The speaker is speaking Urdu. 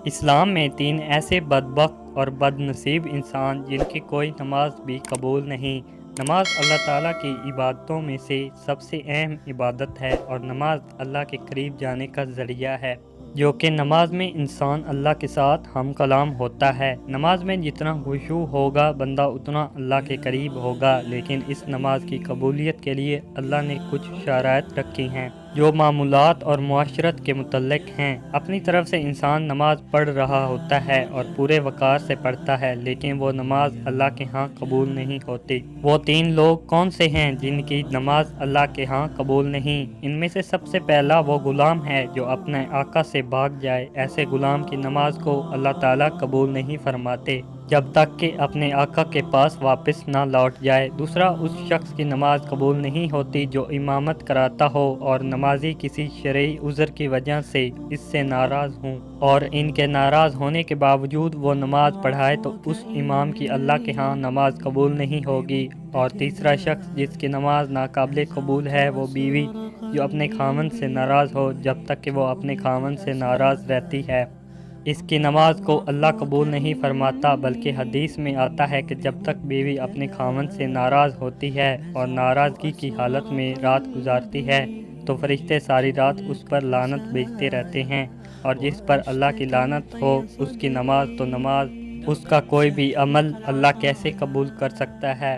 اسلام میں تین ایسے بدبخت اور بد نصیب انسان جن کی کوئی نماز بھی قبول نہیں۔ نماز اللہ تعالیٰ کی عبادتوں میں سے سب سے اہم عبادت ہے اور نماز اللہ کے قریب جانے کا ذریعہ ہے، جو کہ نماز میں انسان اللہ کے ساتھ ہم کلام ہوتا ہے۔ نماز میں جتنا خشوع ہوگا بندہ اتنا اللہ کے قریب ہوگا، لیکن اس نماز کی قبولیت کے لیے اللہ نے کچھ شرائط رکھی ہیں جو معمولات اور معاشرت کے متعلق ہیں۔ اپنی طرف سے انسان نماز پڑھ رہا ہوتا ہے اور پورے وقار سے پڑھتا ہے، لیکن وہ نماز اللہ کے ہاں قبول نہیں ہوتی۔ وہ تین لوگ کون سے ہیں جن کی نماز اللہ کے ہاں قبول نہیں؟ ان میں سے سب سے پہلا وہ غلام ہے جو اپنے آقا سے بھاگ جائے۔ ایسے غلام کی نماز کو اللہ تعالیٰ قبول نہیں فرماتے جب تک کہ اپنے آقا کے پاس واپس نہ لوٹ جائے۔ دوسرا، اس شخص کی نماز قبول نہیں ہوتی جو امامت کراتا ہو اور نمازی کسی شرعی عذر کی وجہ سے اس سے ناراض ہوں، اور ان کے ناراض ہونے کے باوجود وہ نماز پڑھائے تو اس امام کی اللہ کے ہاں نماز قبول نہیں ہوگی۔ اور تیسرا شخص جس کی نماز ناقابل قبول ہے وہ بیوی جو اپنے خاوند سے ناراض ہو جب تک کہ وہ اپنے خاوند سے ناراض رہتی ہے۔ اس کی نماز کو اللہ قبول نہیں فرماتا، بلکہ حدیث میں آتا ہے کہ جب تک بیوی اپنے خاوند سے ناراض ہوتی ہے اور ناراضگی کی حالت میں رات گزارتی ہے تو فرشتے ساری رات اس پر لعنت بھیجتے رہتے ہیں، اور جس پر اللہ کی لعنت ہو اس کی نماز تو نماز، اس کا کوئی بھی عمل اللہ کیسے قبول کر سکتا ہے؟